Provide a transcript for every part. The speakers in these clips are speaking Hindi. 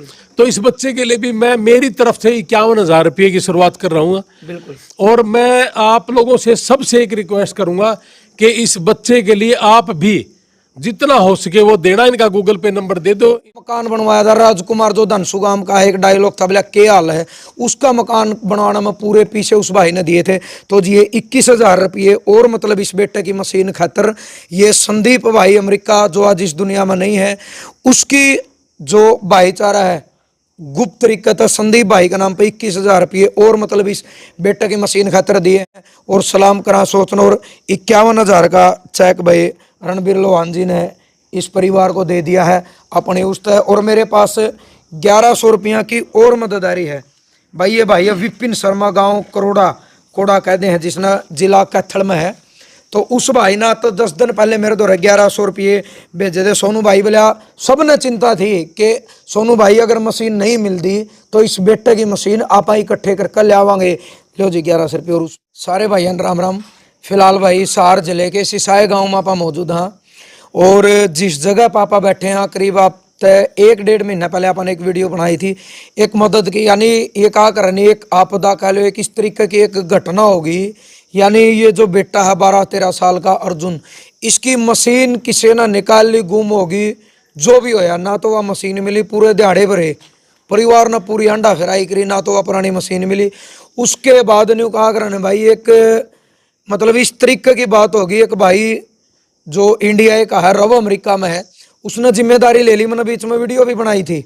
बिल्कुल। तो इस बच्चे के लिए भी मैं मेरी तरफ से 51,000 रुपये की शुरुआत कर रहा हूँ। बिल्कुल। और मैं आप लोगों से सबसे एक रिक्वेस्ट करूंगा कि इस बच्चे के लिए आप भी जितना हो सके वो देना। इनका गूगल पे नंबर दे दो। मकान बनवाया था राजकुमार जो धनसुगाम का है, एक डायलॉग था बोला क्या हाल है, उसका मकान बनवाना में पूरे पीछे उस भाई ने दिए थे। तो जी ये 21,000 रुपये और मतलब इस बेटे की मशीन खातर ये संदीप भाई अमेरिका जो आज इस दुनिया में नहीं है, उसकी जो भाईचारा है गुप्त तरीका था, संदीप भाई का नाम पे 21,000 रुपये और मतलब इस बेटे की मशीन खातर दिए हैं। और सलाम करा सोचना। और 51,000 का चेक भाई रणबीर लोहान जी ने इस परिवार को दे दिया है अपने उस तय। और मेरे पास 1100 रुपया की और मदद आ रही है भाई। ये भाई विपिन शर्मा, गांव कोड़ा कहते हैं, जिसने जिला कैथल में है। तो उस भाई ना तो 10 दिन पहले मेरे द्वारा 1100 रुपये भेजे थे। सोनू भाई बोला, सब ने चिंता थी कि सोनू भाई अगर मशीन नहीं मिलती तो इस बेटे की मशीन आप इकट्ठे कर ले आवांगे। लो जी 1100 रुपये। और सारे भाइयों राम राम। फिलहाल भाई सार जिले के सिसाए गाँव में आप मौजूद हाँ। और जिस जगह पापा बैठे हैं करीब आप 1-1.5 महीना पहले आपने एक वीडियो बनाई थी एक मदद की, यानी ये कहा करनी एक आपदा कह लो, एक इस तरीके की एक घटना होगी। यानी ये जो बेटा है 12-13 साल का अर्जुन, इसकी मशीन किसी ने निकाल ली, गुम होगी, जो भी होया ना तो वह मशीन मिली। पूरे दिहाड़े भरे परिवार ने पूरी अंडा फिराई करी, ना तो वह पुरानी मशीन मिली। उसके बाद न्यू कहा करने भाई एक मतलब इस तरीके की बात होगी। एक भाई जो इंडिया का है, रव अमेरिका में है, उसने जिम्मेदारी ले ली। मैंने बीच में वीडियो भी बनाई थी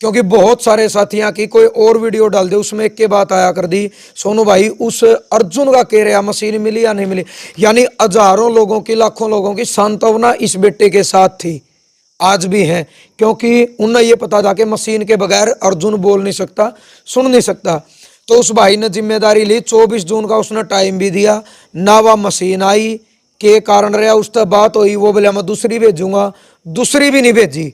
क्योंकि बहुत सारे साथियों की कोई और वीडियो डाल दे उसमें एक के बात आया कर दी, सोनू भाई उस अर्जुन का कह रहा मशीन मिली या नहीं मिली। यानी हजारों लोगों की, लाखों लोगों की सांत्वना इस बेटे के साथ थी, आज भी है। क्योंकि उन्हें ये पता था कि मशीन के बगैर अर्जुन बोल नहीं सकता, सुन नहीं सकता। तो उस भाई ने जिम्मेदारी ली। 24 जून का उसने टाइम भी दिया, ना वह मशीन आई के कारण रहा। उससे बात हुई, वो बोले मैं दूसरी भेजूंगा, दूसरी भी नहीं भेजी।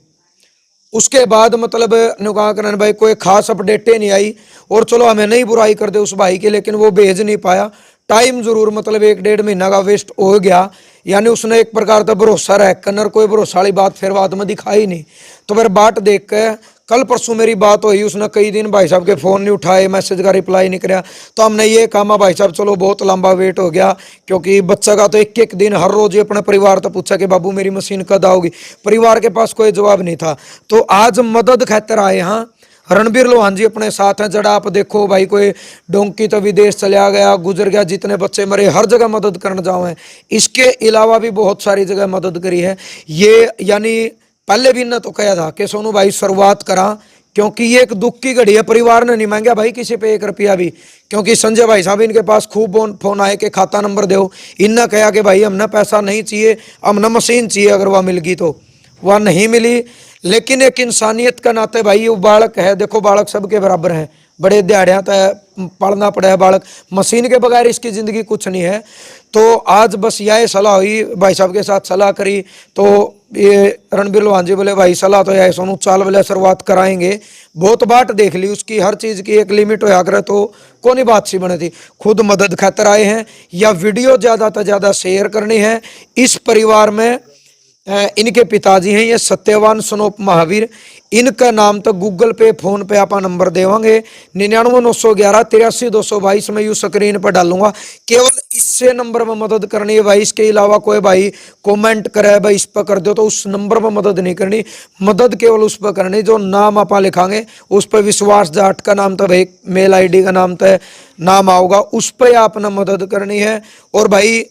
उसके बाद मतलब नुका करन भाई कोई खास अपडेट नहीं आई। और चलो हमें नहीं बुराई कर दे उस भाई की, लेकिन वो भेज नहीं पाया। टाइम जरूर मतलब 1-1.5 महीना का वेस्ट हो गया। यानी उसने एक प्रकार का भरोसा रह कर कोई भरोसा वाली बात फिर बाद में दिखाई नहीं। तो फिर बाट देख के कल परसों मेरी बात हुई, उसने कई दिन भाई साहब के फ़ोन नहीं उठाए, मैसेज का रिप्लाई नहीं कराया। तो हमने ये कहा भाई साहब चलो बहुत लंबा वेट हो गया, क्योंकि बच्चा का तो एक दिन हर रोज ही अपने परिवार तो पूछा कि बाबू मेरी मशीन कद आओगी। परिवार के पास कोई जवाब नहीं था। तो आज मदद खातर आए हाँ। रणबीर लोहान जी अपने साथ हैं। जरा आप देखो भाई कोई डोंकी तो विदेश चला गया, गुजर गया, जितने बच्चे मरे हर जगह मदद करने जाओ हैं। इसके अलावा भी बहुत सारी जगह मदद करी है ये। यानी पहले भी इन्हें तो कहा था कि सोनू भाई शुरुआत करा, क्योंकि ये एक दुख की घड़ी है। परिवार ने नहीं मांगा भाई किसी पे 1 रुपया भी, क्योंकि संजय भाई साहब इनके पास खूब फोन आए कि खाता नंबर दो। इनने कहा कि भाई हमने पैसा नहीं चाहिए, हमने मशीन चाहिए। अगर वह मिल गई तो वह नहीं मिली। लेकिन एक इंसानियत का नाते भाई वो बालक है, देखो बालक सबके बराबर है, बड़े दिहाड़ियाँ तो पढ़ना पड़ा है बालक, मशीन के बगैर इसकी ज़िंदगी कुछ नहीं है। तो आज बस यह सलाह हुई, भाई साहब के साथ सलाह करी। तो ये रणबीर लोहान जी बोले भाई सलाह तो यह सोनू चाल वाले शुरुआत कराएंगे। बहुत बाट देख ली उसकी, हर चीज़ की एक लिमिट हो करे तो कौन बात सी बने थी। खुद मदद खातर आए हैं या वीडियो ज़्यादा से ज़्यादा शेयर करनी है। इस परिवार में इनके पिताजी हैं ये सत्यवान सनोप महावीर, इनका नाम तो गूगल पे फोन पे आप नंबर देवांगे 9991138222 में यू स्क्रीन पर डालूंगा। केवल इससे नंबर में मदद करनी है भाई। इसके अलावा कोई भाई कमेंट करे भाई इस पर कर दो, तो उस नंबर पर मदद नहीं करनी। मदद केवल उस पर करनी जो नाम आप लिखांगे उस पर विश्वास जाट का नाम तो भाई, मेल ID का नाम तो नाम आओगा, उस पर आपने मदद करनी है। और भाई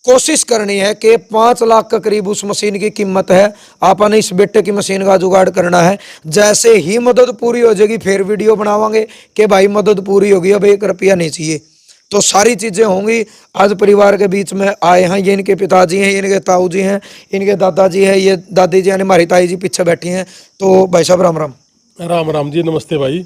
कोशिश करनी है कि 5 लाख के करीब उस मशीन की कीमत है। आपने इस बेटे की मशीन का जुगाड़ करना है। जैसे ही मदद पूरी हो जाएगी फिर वीडियो बनावांगे कि भाई मदद पूरी होगी, अब 1 रुपया नहीं चाहिए। तो सारी चीज़ें होंगी। आज परिवार के बीच में आए हैं। ये इनके पिताजी हैं, ये इनके ताऊ जी हैं, इनके दादाजी हैं, ये दादी जी यानी हमारी ताई जी पीछे बैठी हैं। तो भाई साहब राम राम। राम राम जी, नमस्ते भाई।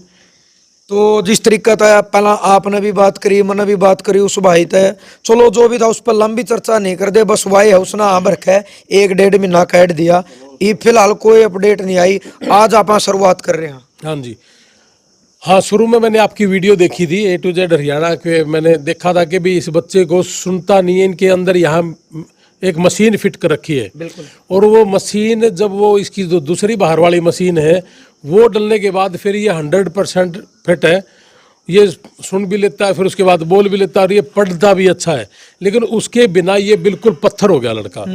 तो जिस तरीका था पहला आपने भी बात करी, मैंने भी बात करी उस भाई तय, चलो जो भी था उस पर लंबी चर्चा नहीं कर दे। बस वाई है उसने आम रखा है 1-1.5 महीना कैद दिया। ये फिलहाल कोई अपडेट नहीं आई। आज आप शुरुआत कर रहे हैं। हाँ जी, हाँ शुरू में मैंने आपकी वीडियो देखी थी A to Z हरियाणा के। मैंने देखा था कि भी इस बच्चे को सुनता नहीं है, इनके अंदर यहाँ एक मशीन फिट कर रखी है। बिल्कुल। और वो मशीन जब वो इसकी जो दूसरी बाहर वाली मशीन है वो डलने के बाद फिर ये 100% फिट है, ये सुन भी लेता है, फिर उसके बाद बोल भी लेता है, और ये पढ़ता भी अच्छा है। लेकिन उसके बिना ये बिल्कुल पत्थर हो गया लड़का।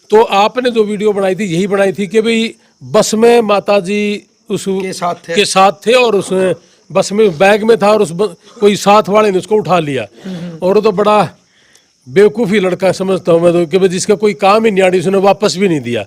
तो आपने जो वीडियो बनाई थी यही बनाई थी कि भाई बस में माता जी उस के साथ थे और उसमें बस में बैग में था, और कोई साथ वाले ने उसको उठा लिया। और वो तो बड़ा बेवकूफ़ी लड़का समझता हूँ मैं तो, कि भाई जिसका कोई काम ही नहीं आड़ी, उसने वापस भी नहीं दिया।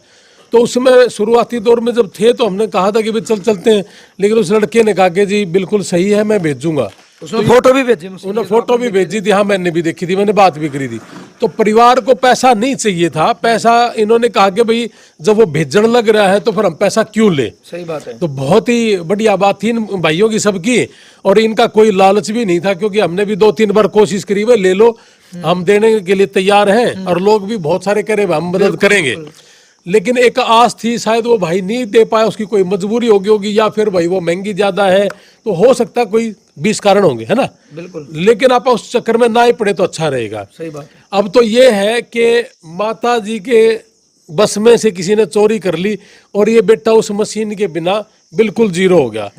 तो उसमें शुरुआती दौर में जब थे तो हमने कहा था कि भाई चलते हैं, लेकिन उस लड़के ने कहा कि जी बिल्कुल सही है, मैं भेजूंगा। उसने फोटो भी भेजी, उन्होंने फोटो भी भेजी थी, हाँ मैंने भी देखी थी, मैंने बात भी करी थी। तो परिवार को पैसा नहीं चाहिए था, पैसा इन्होंने कहा कि भाई जब वो भेजने लग रहा है तो फिर हम पैसा क्यों ले। सही बात है। तो बहुत ही बढ़िया बात थी इन भाइयों की सबकी, और इनका कोई लालच भी नहीं था, क्योंकि हमने भी 2-3 बार कोशिश करी, भाई ले लो, हम देने के लिए तैयार हैं, और लोग भी बहुत सारे करे हम मदद करेंगे। लेकिन एक आस थी, शायद वो भाई नहीं दे पाया, उसकी कोई मजबूरी होगी, या फिर भाई वो महंगी ज्यादा है, तो हो सकता है कोई 20 कारण होंगे, है ना। बिल्कुल। लेकिन आप उस चक्कर में ना ही पड़े तो अच्छा रहेगा। सही बात है। अब तो ये है कि माता जी के बस में से किसी ने चोरी कर ली, और ये बेटा उस मशीन के बिना बिल्कुल जीरो हो गया।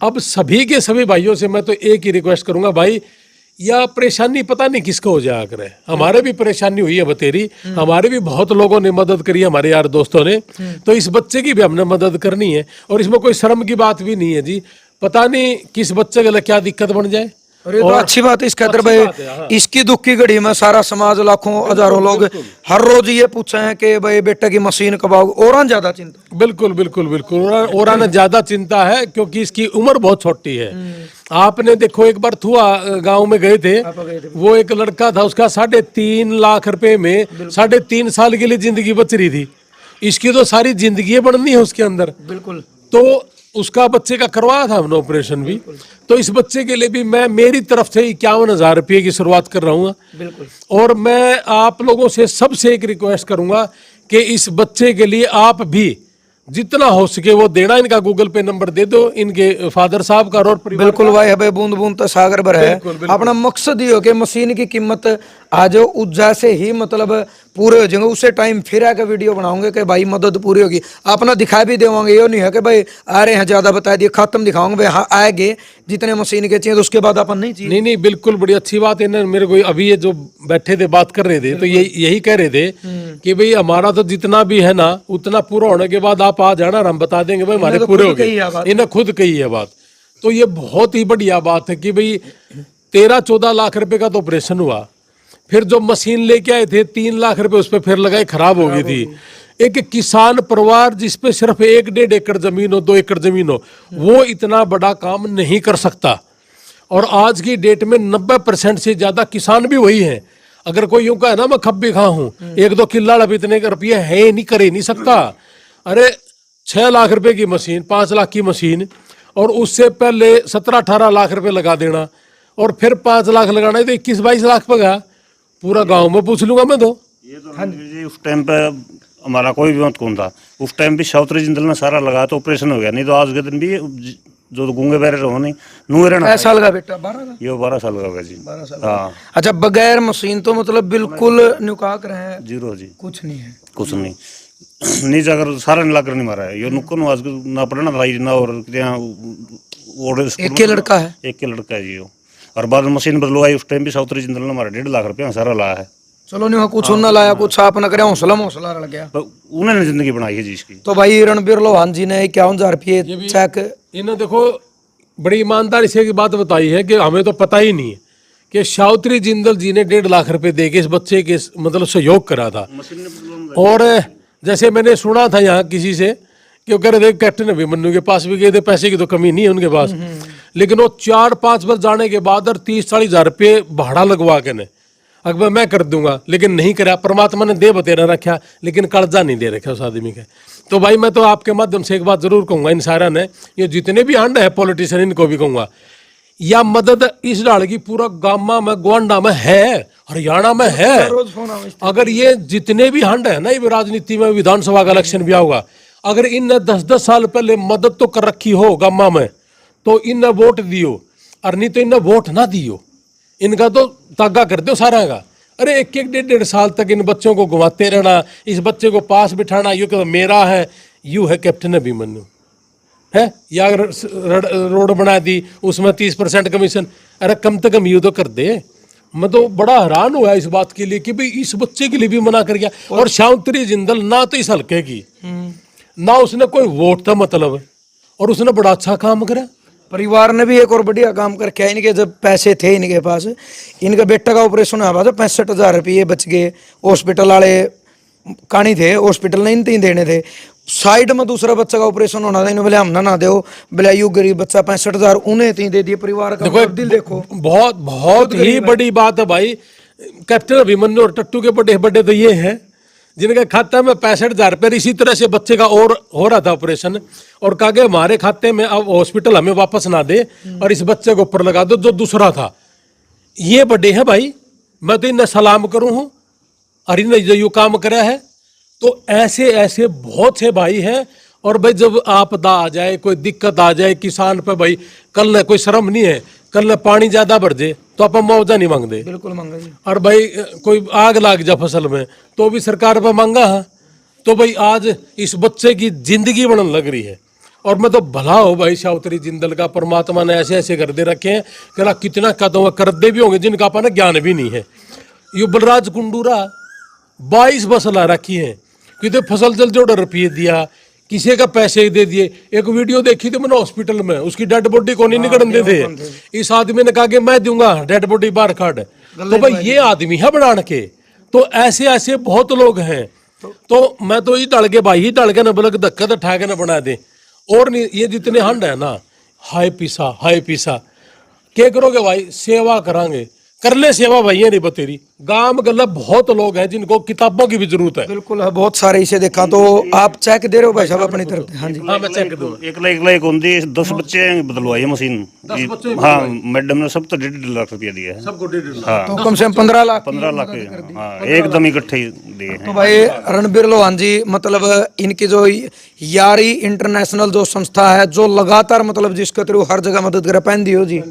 अब सभी के सभी भाइयों से मैं तो एक ही रिक्वेस्ट करूंगा, भाई या परेशानी पता नहीं किसको हो जाया करे, हमारे भी परेशानी हुई है बतेरी, हमारे भी बहुत लोगों ने मदद करी है, हमारे यार दोस्तों ने। तो इस बच्चे की भी हमने मदद करनी है, और इसमें कोई शर्म की बात भी नहीं है जी। पता नहीं किस बच्चे के लिए क्या दिक्कत बन जाए, और ये तो अच्छी बात है इस खातर भाई। इसकी दुख की घड़ी में सारा समाज, लाखों हजारों लोग हर रोज ये पूछे हैं कि भाई बेटा की मशीन कब आओगी। और ज्यादा चिंता, बिल्कुल बिल्कुल बिल्कुल, और ज्यादा चिंता है, क्योंकि इसकी उम्र बहुत छोटी है। आपने देखो एक बार थुआ गांव में गए थे, वो एक लड़का था, उसका 3.5 लाख रुपए में 3.5 साल के लिए जिंदगी बच रही थी। इसकी तो सारी जिंदगी बननी है उसके अंदर। बिल्कुल। तो उसका बच्चे का करवाया था हमने ऑपरेशन भी। तो इस बच्चे के लिए भी मैं मेरी तरफ से 51,000 रुपये की शुरुआत कर रहा हूँ। बिल्कुल। और मैं आप लोगों से सबसे एक रिक्वेस्ट करूंगा कि इस बच्चे के लिए आप भी जितना हो सके वो देना। इनका गूगल पे नंबर दे दो, इनके फादर साहब का और परिवार। बिल्कुल भाई, हमें बूंद बूंद तो सागर भर है। अपना मकसद ये हो कि मशीन की कीमत आज जैसे ही मतलब पूरे हो जाएंगे, उसे टाइम फिर आकर वीडियो बनाओगे कि भाई मदद पूरी होगी, अपना दिखा भी देवांगे। ये नहीं है कि भाई आ रहे हैं ज्यादा बता दिए, खत्म दिखाओगे भाई, हाँ आएंगे जितने मशीन के चाहिए, तो उसके बाद अपन नहीं चाहिए। नहीं नहीं, बिल्कुल बड़ी अच्छी बात है। मेरे को अभी ये जो बैठे थे बात कर रहे थे, तो यही कह रहे थे कि भाई हमारा तो जितना भी है ना उतना पूरा होने के बाद आप आ जाना, हम बता देंगे भाई हमारे पूरे हो गए। इन्हें खुद कही है बात। तो ये बहुत ही बढ़िया बात है कि भाई 13-14 लाख रुपए का तो ऑपरेशन हुआ, फिर जो मशीन लेके आए थे 3 लाख रुपए उस पर फिर लगाए, खराब हो गई थी। एक किसान परिवार जिसपे सिर्फ 1-1.5 एकड़ जमीन हो, 2 एकड़ जमीन हो, वो इतना बड़ा काम नहीं कर सकता। और आज की डेट में 90% से ज्यादा किसान भी वही हैं। अगर कोई यूं कहे ना मैं खब्बी खा हूं, 1-2 किल्ला अब इतने रुपये है नहीं, करे नहीं सकता। अरे 6 लाख रुपए की मशीन, 5 लाख की मशीन, और उससे पहले 17-18 लाख रुपए लगा देना, और फिर 5 लाख लगाना है, तो 21-22 लाख पगा। पूरा गांव में पूछ लूंगा मैं तो। ये तो जी उस टाइम पे हमारा कोई भी मत कौन था, उस टाइम भी शाउत्री जिंदल ने सारा लगाया तो ऑपरेशन हो गया। नहीं तो आज के दिन भी जो गूंगे बहरे रहो नहीं नूहे रहना। 5 साल का बेटा, 12 का, ये 12 साल का होगा जी। 12 साल। हाँ। अच्छा, बगैर मशीन तो मतलब बिल्कुल नुकाक रहे, जीरो जी, कुछ नहीं है, कुछ नहीं। नीचे अगर सारा नीला कर नहीं मारा है, ये नुक्कन आज ना पढ़ना था ना, और एक के लड़का है, एक के लड़का है जी वो। और बाद में मशीन बदलवाई, उस टाइम भी साउत्री जिंदल ने हमारा 1.5 लाख रुपया सारा लाया है। चलो नहीं कुछ ना लाया, कुछ आप न करे, हौसला रह गया, तो उन्होंने जिंदगी बनाई है जी इसकी। तो भाई रणबीर लोहान जी ने 51,000 रुपये चेक। इन्हें देखो बड़ी ईमानदारी से एक बात बताई है कि हमें तो पता ही नहीं है कि शाउत्री जिंदल जी ने 1.5 लाख रुपए दे के इस बच्चे के मतलब सहयोग करा था। और जैसे मैंने सुना था यहाँ किसी से कि वो कह रहे थे कैप्टन अभिमन्यु के पास भी गए थे, पैसे की तो कमी नहीं है उनके पास, लेकिन वो 4-5 बार जाने के बाद और 30-40 हजार रुपये भाड़ा लगवा के ने अकबर मैं कर दूंगा, लेकिन नहीं करा। परमात्मा ने दे बतेरा रखा, लेकिन कर्जा नहीं दे रखा उस आदमी का। तो भाई मैं तो आपके माध्यम से एक बात जरूर कहूंगा, इन सारा ने, ये जितने भी हंड है पॉलिटिशियन, इनको भी कहूंगा, या मदद इस डाल की पूरा गामा में, गोंडा में है, हरियाणा में है। अगर ये जितने भी हंड है ना, ये राजनीति में, विधानसभा का इलेक्शन भी आऊगा, अगर इन 10-10 साल पहले मदद तो कर रखी हो गामा में, तो इन वोट दियो, और नहीं तो इन वोट ना दियो, इनका तो तागा कर दो सारा का। अरे 1-1 साल तक इन बच्चों को घुमाते रहना, इस बच्चे को पास बिठाना, यू मेरा है, यू है कैप्टन अभिमन्यु। है, या अगर रोड बना दी उसमें 30% कमीशन। अरे कम से कम ये तो कर दे। मैं तो बड़ा हैरान हुआ इस बात के लिए कि भाई इस बच्चे के लिए भी मना कर गया। और शांतरी जिंदल ना तो इस हल्के की, ना उसने कोई वोट था मतलब, और उसने बड़ा अच्छा काम करा। परिवार ने भी एक और बढ़िया काम करके है। इनके जब पैसे थे इनके पास, इनका बेटा का ऑपरेशन हुआ था, 65,000 रुपये बच गए। हॉस्पिटल वाले कानी थे, हॉस्पिटल ने इनते ही देने थे। साइड में दूसरा बच्चा का ऑपरेशन होना था, इन्होंने बोले हम ना दो, बोले यू गरीब बच्चा 65,000 उन्हें तीन दे दिए। परिवार का देखो दिल देखो, बहुत बहुत ही बड़ी बात है भाई। कैप्टन अभिमन्यु और टट्टू के बड़े बड़े तो ये हैं जिनके खाते में 65,000 रुपये इसी तरह से बच्चे का और हो रहा था ऑपरेशन, और कहा कि हमारे खाते में अब हॉस्पिटल हमें वापस ना दे और इस बच्चे को ऊपर लगा दो जो दूसरा था। ये बड़े हैं भाई, मैं तो इन्हें सलाम करूं हूं, और इन्हें जो यू काम करा है। तो ऐसे ऐसे बहुत से भाई हैं। और भाई जब आपदा आ जाए, कोई दिक्कत आ जाए किसान पे, भाई कल ने कोई शर्म नहीं है, कल ने पानी ज्यादा भर जाए तो आप मुआवजा नहीं मांगते। बिल्कुल मांगा जी। और भाई कोई आग लग जा फसल में तो भी सरकार पर मांगा है। तो भाई आज इस बच्चे की जिंदगी बनने लग रही है। और मैं तो भला हो भाई शाउतरी जिंदल का, परमात्मा ने ऐसे ऐसे कर दे रखे हैं कि कितना कदम कर दे भी होंगे जिनका अपना ज्ञान भी नहीं है। ये बलराज कुंडूरा 22 बस ला रखी है, कितने फसल जल जोड़ रुपये दिया, किसी का पैसे दे दिए। एक वीडियो देखी थी मैंने हॉस्पिटल में, उसकी डेड बॉडी को नहीं निकलने थे। इस आदमी ने कहा कि मैं दूंगा डेड बॉडी बाहर काट। तो भाई ये आदमी है बनाने के। तो ऐसे ऐसे बहुत लोग हैं। तो मैं तो ये डाल के भाई ही डाल के ना बोला कि धक्का तो ठा के ना बना दे। और नहीं ये जितने हंड है ना, हाय पीसा क्या करोगे भाई, सेवा करांगे, कर ले सेवा भाई है नहीं बतेरी। गांव में गला बहुत लोग हैं जिनको किताबों की भी जरूरत है। बिल्कुल है, बहुत सारे इसे देखा। तो आप चेक दे रहे हो भाई साहब अपनी तरफ से? हाँ जी, हाँ मैं चेक दूंगा। एक होती 10 बच्चे बदलवाई है मशीन। 10 बच्चे हाँ मैडम ने सब तो 1.5 लाख रुपया दिया है। सबको 1.5 हाँ तो कम से कम 15 लाख 15 लाख हाँ एकदम इकट्ठे ही दिए हैं। तो भाई रणबीर लोहान जी, मतलब इनकी जो यारी इंटरनेशनल जो संस्था है, जो लगातार मतलब जिसके थ्रू हर जगह मदद करे, पहन दियो जी।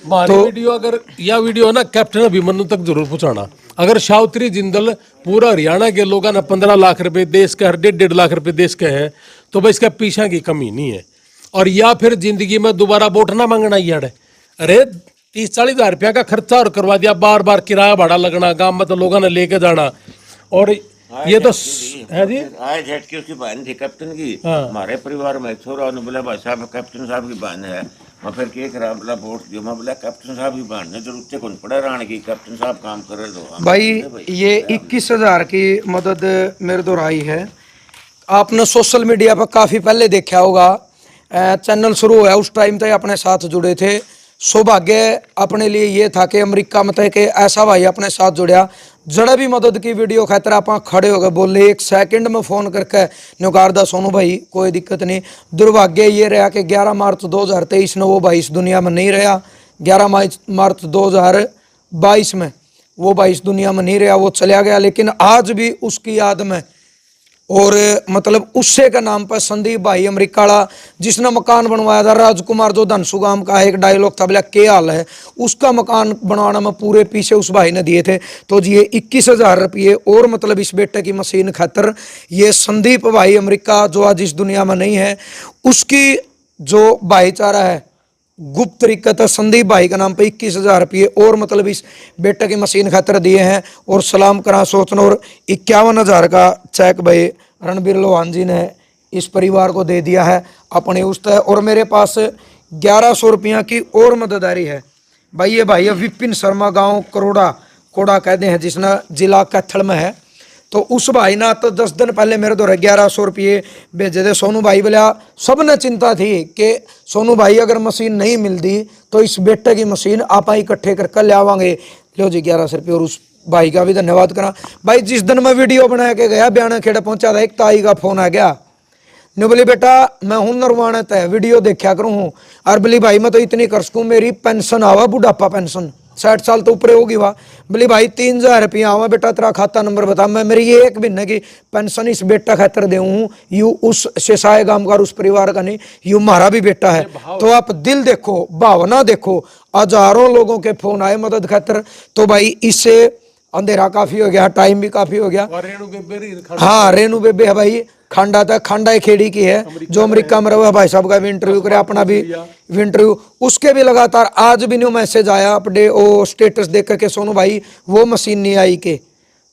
हमारी वीडियो अगर यह वीडियो ना कैप्टन अभिमन्यु तक जरूर पहुंचाना। अगर शाउतरी जिंदल पूरा हरियाणा के लोगों ने 15 लाख रुपए देश के, 1.5 लाख रुपए देश के हैं, तो भाई इसका पीछा की कमी नहीं है। और या फिर जिंदगी में दोबारा वोट ना मांगना यार। अरे 30-40 हज़ार रुपया का खर्चा और करवा दिया, बार बार किराया भाड़ा लगना, गांव में तो लोगों ने लेके जाना। और ये तो है जी, आए झटके उसकी बहन थी कैप्टन की। हाँ। हमारे परिवार में छोरा उन्होंने बोला भाई साहब कैप्टन साहब की बहन है। मैं फिर क्या करा, बोला वोट दियो। मैं बोला कैप्टन साहब की बहन है, जरूरत कौन पड़ा रहने की, कैप्टन साहब काम कर रहे दो। भाई ये 21,000 की मदद मेरे दोहराई है। आपने सोशल मीडिया पर काफ़ी पहले देखा होगा, चैनल शुरू हुआ उस टाइम तक अपने साथ जुड़े थे। सौभाग्य अपने लिए ये था कि अमेरिका में तक ऐसा भाई अपने साथ जुड़या, जड़ा भी मदद की वीडियो खातर आप खड़े हो गए, बोले 1 सेकंड में फ़ोन करके न्योकारदा सोनू भाई कोई दिक्कत नहीं। दुर्भाग्य ये रहा कि 11 मार्च 2023 में वो भाई इस दुनिया में नहीं रहा। 11 मार्च 2022 में वो भाई इस दुनिया में नहीं रहा, वो चला गया। लेकिन आज भी उसकी याद में, और मतलब उससे का नाम पर संदीप भाई अमेरिका वाला जिसने मकान बनवाया था, राजकुमार जो धनसू गांव का एक डायलॉग था, बोला क्या हाल है, उसका मकान बनवाने में पूरे पीछे उस भाई ने दिए थे। तो जी ये 21,000 रुपये और मतलब इस बेटे की मशीन खातर ये संदीप भाई अमेरिका जो आज इस दुनिया में नहीं है, उसकी जो भाईचारा है गुप्त तरीके से संदीप भाई के नाम पे 21,000 रुपये और मतलब इस बेटे की मशीन खातर दिए हैं। और सलाम करा सोचना। और 51,000 का चेक भाई रणबीर लोहान जी ने इस परिवार को दे दिया है अपने उस तय। और मेरे पास 1100 रुपया की और मदद आ रही है भाई। ये भाई विपिन शर्मा, गांव कोड़ा कहते हैं, जिसने जिला कैथल में है। तो उस भाई ना तो 10 दिन पहले मेरे द्वारा 1100 रुपये भेजे थे। सोनू भाई बोला, सब ने चिंता थी कि सोनू भाई अगर मशीन नहीं मिलती तो इस बेटे की मशीन आप इकट्ठे कर ले आवांगे। लो जी 1100 रुपये। और उस भाई का भी धन्यवाद करा भाई। जिस दिन मैं वीडियो बना के गया बयाना खेड़ा पहुंचा था, एक ताई का फोन आ गया, ने बोली बेटा मैं हूं नरवाना तय वीडियो देखा करूँ हूँ, और बोली भाई मैं तो इतनी कर सकूँ, मेरी पेंशन आवा बुढ़ापा पेंशन 60 साल तो ऊपर होगी वाह। बोली भाई 3,000 रुपया आवा बेटा, तेरा खाता नंबर बता, मैं मेरी ये एक महीने की पेंशन इस बेटा खातर दे हूँ। यू उस शेषाय गामकार उस परिवार का नहीं, यू हमारा भी बेटा है। तो आप दिल देखो, भावना देखो, हजारों लोगों के फोन आए मदद खातर। तो भाई इससे अंधेरा काफी हो गया, टाइम भी काफी हो गया। हाँ रेनू बेबे है भाई, खांडा था, खांडा एक खेड़ी की है जो अमेरिका में रहा। भाई साहब का भी इंटरव्यू करे, अपना भी इंटरव्यू, उसके भी लगातार आज भी न्यू मैसेज आया अपडेट ओ स्टेटस देख करके, सोनू भाई वो मशीन नहीं आई के,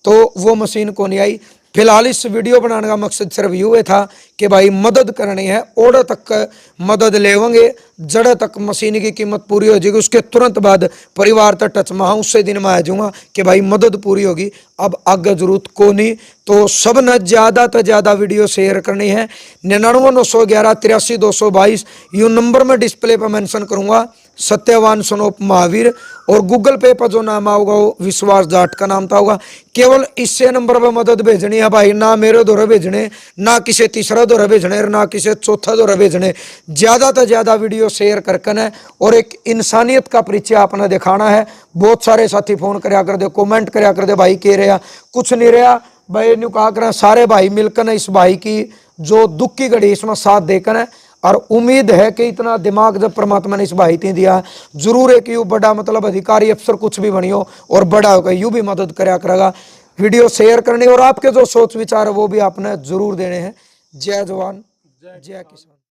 तो वो मशीन को नहीं आई। फिलहाल इस वीडियो बनाने का मकसद सिर्फ यूँ था कि भाई मदद करनी है, ओडर तक मदद लेवेंगे, जड़ तक मशीन की कीमत पूरी हो जाएगी, उसके तुरंत बाद परिवार तक टच में हाँ उससे दिन में आ जाऊँगा कि भाई मदद पूरी होगी। अब आगे जरूरत को नहीं, तो सब ने ज़्यादा तो ज़्यादा वीडियो शेयर करनी है। 9991138222 यूँ नंबर में डिस्प्ले पर मेंशन करूँगा, सत्यवान सनोप महावीर, और गूगल पे पर जो नाम आओगा वो विश्वास जाट का नाम था होगा। केवल इससे नंबर पर मदद भेजनी है भाई, ना मेरे द्वारा भेजने, ना किसी तीसरा द्वारा भेजने, ना किसी चौथा द्वारा भेजने। ज़्यादा तो ज़्यादा वीडियो शेयर करके न, और एक इंसानियत का परिचय आपने दिखाना है। बहुत सारे साथी फोन कराया कर दे, कमेंट कराया कर दे, भाई कह रहा कुछ नहीं रहा भाई, न्यू कहा करें सारे भाई मिलकर इस भाई की जो दुख की घड़ी इसमें साथ देकर है। और उम्मीद है कि इतना दिमाग जब परमात्मा ने इस भाई ने दिया, जरूर है कि यू बड़ा मतलब अधिकारी अफसर कुछ भी बनियो और बड़ा होकर यू भी मदद कराया करेगा। वीडियो शेयर करनी और आपके जो सोच विचार है वो भी आपने जरूर देने हैं। जय जवान जय किसान।